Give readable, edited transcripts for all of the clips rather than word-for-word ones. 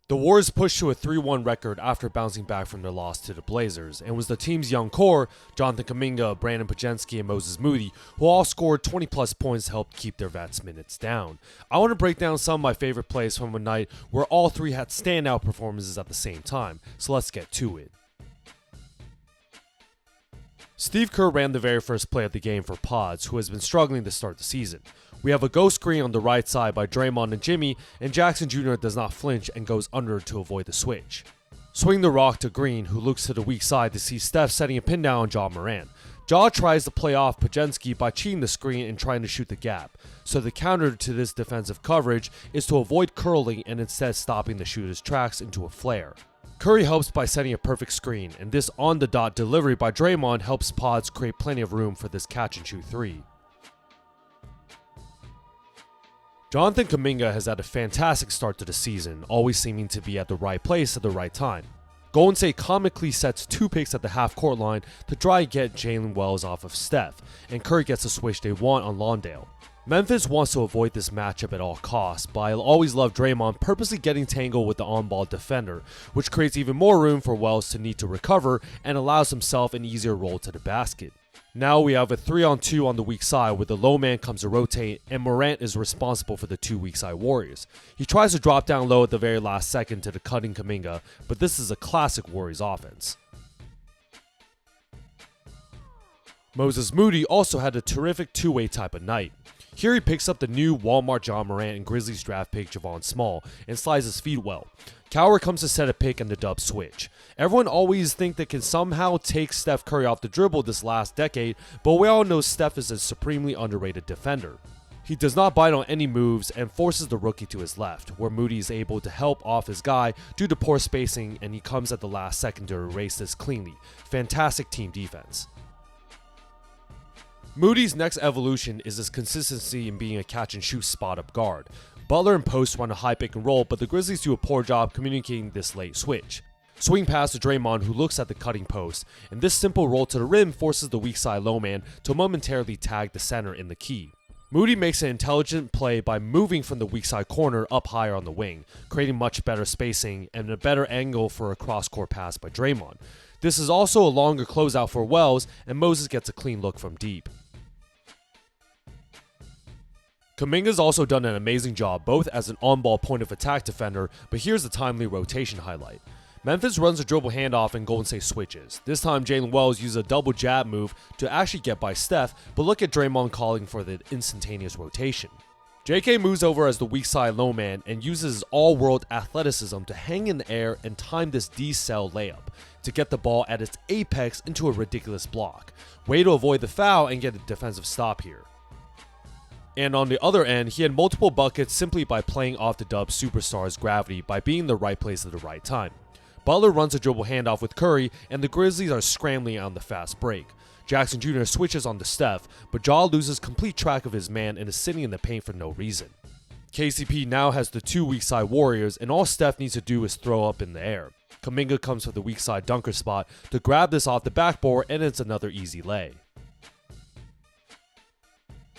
The Warriors pushed to a 3-1 record after bouncing back from their loss to the Blazers, and it was the team's young core, Jonathan Kuminga, Brandin Podziemski, and Moses Moody, who all scored 20 plus points to help keep their vets' minutes down. I want to break down some of my favorite plays from a night where all three had standout performances at the same time, so let's get to it. Steve Kerr ran the very first play of the game for Pods, who has been struggling to start the season. We have a ghost screen on the right side by Draymond and Jimmy, and Jackson Jr. does not flinch and goes under to avoid the switch. Swing the rock to Green, who looks to the weak side to see Steph setting a pin down on Ja Morant. Ja tries to play off Podziemski by cheating the screen and trying to shoot the gap, so the counter to this defensive coverage is to avoid curling and instead stopping the shooter's tracks into a flare. Curry helps by setting a perfect screen, and this on-the-dot delivery by Draymond helps Pods create plenty of room for this catch-and-shoot three. Jonathan Kuminga has had a fantastic start to the season, always seeming to be at the right place at the right time. Golden State comically sets 2 picks at the half-court line to try and get Jalen Wells off of Steph, and Curry gets the switch they want on Lawndale. Memphis wants to avoid this matchup at all costs, but I always love Draymond purposely getting tangled with the on-ball defender, which creates even more room for Wells to need to recover and allows himself an easier roll to the basket. Now we have a 3-on-2 on the weak side where the low man comes to rotate and Morant is responsible for the 2 weak side Warriors. He tries to drop down low at the very last second to the cutting Kuminga, but this is a classic Warriors offense. Moses Moody also had a terrific two-way type of night. Here he picks up the new Walmart Ja Morant and Grizzlies draft pick Javon Small and slides his feet well. Cowher comes to set a pick and the dub switch. Everyone always think they can somehow take Steph Curry off the dribble this last decade, but we all know Steph is a supremely underrated defender. He does not bite on any moves and forces the rookie to his left, where Moody is able to help off his guy due to poor spacing, and he comes at the last second to erase this cleanly. Fantastic team defense. Moody's next evolution is his consistency in being a catch-and-shoot spot-up guard. Butler and Post run a high pick and roll, but the Grizzlies do a poor job communicating this late switch. Swing pass to Draymond, who looks at the cutting post, and this simple roll to the rim forces the weak side low man to momentarily tag the center in the key. Moody makes an intelligent play by moving from the weak side corner up higher on the wing, creating much better spacing and a better angle for a cross-court pass by Draymond. This is also a longer closeout for Wells, and Moses gets a clean look from deep. Kuminga's also done an amazing job both as an on-ball point of attack defender, but here's the timely rotation highlight. Memphis runs a dribble handoff and Golden State switches. This time Jalen Wells uses a double jab move to actually get by Steph, but look at Draymond calling for the instantaneous rotation. JK moves over as the weak side low man and uses his all-world athleticism to hang in the air and time this D-cell layup to get the ball at its apex into a ridiculous block. Way to avoid the foul and get a defensive stop here. And on the other end, he had multiple buckets simply by playing off the Dub superstar's gravity by being in the right place at the right time. Butler runs a dribble handoff with Curry, and the Grizzlies are scrambling on the fast break. Jackson Jr. switches on to Steph, but Ja loses complete track of his man and is sitting in the paint for no reason. KCP now has the 2 weak side Warriors, and all Steph needs to do is throw up in the air. Kuminga comes for the weak side dunker spot to grab this off the backboard, and it's another easy lay.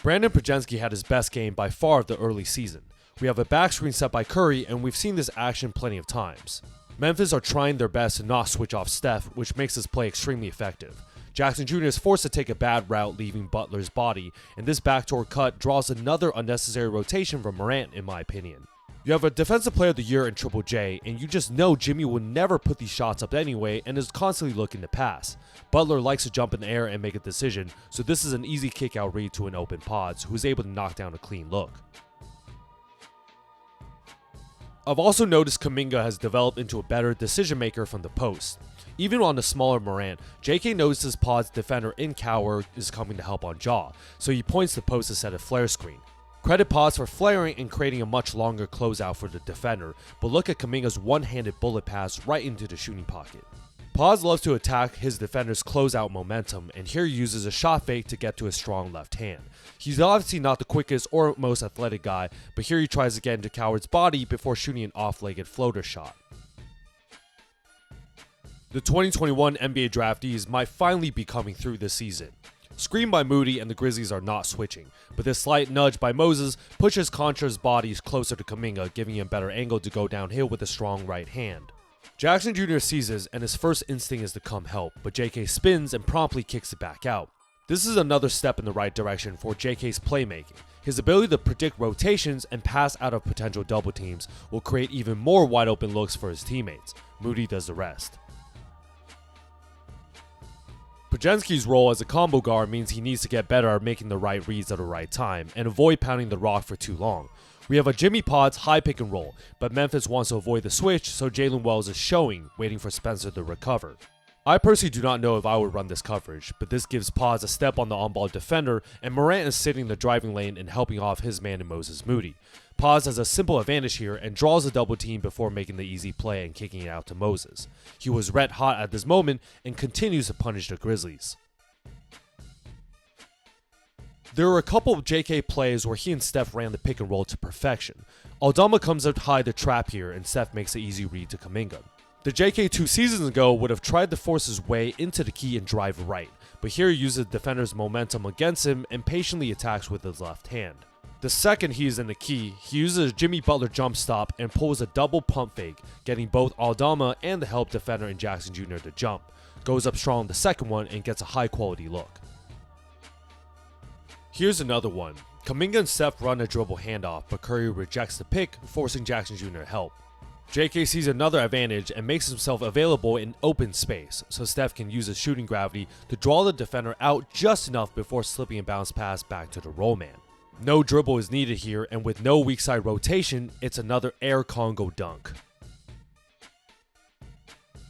Brandin Podziemski had his best game by far of the early season. We have a back screen set by Curry, and we've seen this action plenty of times. Memphis are trying their best to not switch off Steph, which makes this play extremely effective. Jackson Jr. is forced to take a bad route leaving Butler's body, and this backdoor cut draws another unnecessary rotation from Morant in my opinion. You have a Defensive Player of the Year in Triple J, and you just know Jimmy will never put these shots up anyway and is constantly looking to pass. Butler likes to jump in the air and make a decision, so this is an easy kick-out read to an open Pods, who is able to knock down a clean look. I've also noticed Kuminga has developed into a better decision maker from the post. Even on the smaller Morant, JK notices Pod's defender in Cowher is coming to help on Ja, so he points the post to set a flare screen. Credit Pods for flaring and creating a much longer closeout for the defender, but look at Kuminga's one-handed bullet pass right into the shooting pocket. Pods loves to attack his defender's closeout momentum, and here he uses a shot fake to get to his strong left hand. He's obviously not the quickest or most athletic guy, but here he tries to get into Cowher's body before shooting an off-legged floater shot. The 2021 NBA draftees might finally be coming through this season. Screen by Moody and the Grizzlies are not switching, but this slight nudge by Moses pushes Contra's bodies closer to Kuminga, giving him a better angle to go downhill with a strong right hand. Jackson Jr. seizes and his first instinct is to come help, but JK spins and promptly kicks it back out. This is another step in the right direction for JK's playmaking. His ability to predict rotations and pass out of potential double teams will create even more wide open looks for his teammates. Moody does the rest. Podziemski's role as a combo guard means he needs to get better at making the right reads at the right time and avoid pounding the rock for too long. We have a Jimmy Pods high pick and roll, but Memphis wants to avoid the switch, so Jalen Wells is showing, waiting for Spencer to recover. I personally do not know if I would run this coverage, but this gives Pods a step on the on-ball defender, and Morant is sitting in the driving lane and helping off his man in Moses Moody. Pods has a simple advantage here and draws a double team before making the easy play and kicking it out to Moses. He was red hot at this moment and continues to punish the Grizzlies. There were a couple of JK plays where he and Steph ran the pick and roll to perfection. Aldama comes up high to trap here and Steph makes an easy read to Kuminga. The JK 2 seasons ago would have tried to force his way into the key and drive right, but here he uses the defender's momentum against him and patiently attacks with his left hand. The second he is in the key, he uses a Jimmy Butler jump stop and pulls a double pump fake, getting both Aldama and the help defender in Jackson Jr. to jump. Goes up strong the second one and gets a high quality look. Here's another one. Kuminga and Steph run a dribble handoff, but Curry rejects the pick, forcing Jackson Jr. to help. JK sees another advantage and makes himself available in open space, so Steph can use his shooting gravity to draw the defender out just enough before slipping a bounce pass back to the roll man. No dribble is needed here, and with no weak side rotation, it's another air Congo dunk.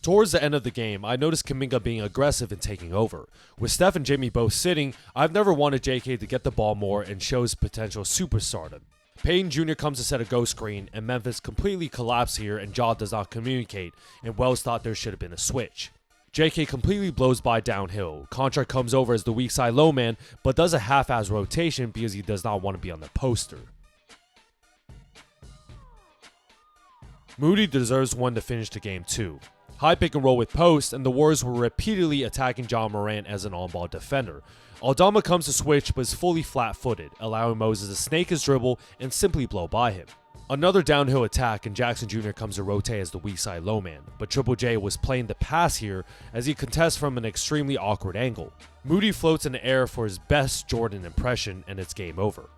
Towards the end of the game, I noticed Kuminga being aggressive and taking over. With Steph and Jimmy both sitting, I've never wanted JK to get the ball more and show his potential superstardom. Payton Jr. comes to set a go screen, and Memphis completely collapsed here and Ja does not communicate, and Wells thought there should have been a switch. JK completely blows by downhill. Contra comes over as the weak side low man, but does a half-ass rotation because he does not want to be on the poster. Moody deserves one to finish the game too. High pick and roll with post, and the Warriors were repeatedly attacking John Morant as an on-ball defender. Aldama comes to switch but is fully flat-footed, allowing Moses to snake his dribble and simply blow by him. Another downhill attack and Jackson Jr. comes to rotate as the weak side low man, but Triple J was playing the pass here as he contests from an extremely awkward angle. Moody floats in the air for his best Jordan impression and it's game over.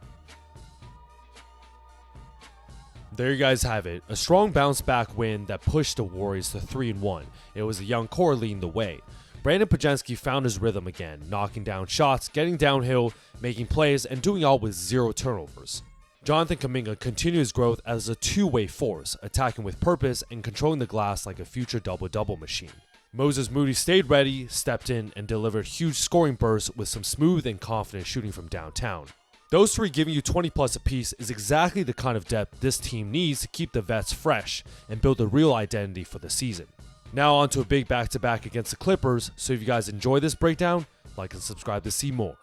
There you guys have it, a strong bounce back win that pushed the Warriors to 3-1. It was the young core leading the way. Brandin Podziemski found his rhythm again, knocking down shots, getting downhill, making plays, and doing all with 0 turnovers. Jonathan Kuminga continued his growth as a two-way force, attacking with purpose and controlling the glass like a future double-double machine. Moses Moody stayed ready, stepped in, and delivered huge scoring bursts with some smooth and confident shooting from downtown. Those three giving you 20 plus apiece is exactly the kind of depth this team needs to keep the vets fresh and build a real identity for the season. Now on to a big back-to-back against the Clippers, so if you guys enjoy this breakdown, like and subscribe to see more.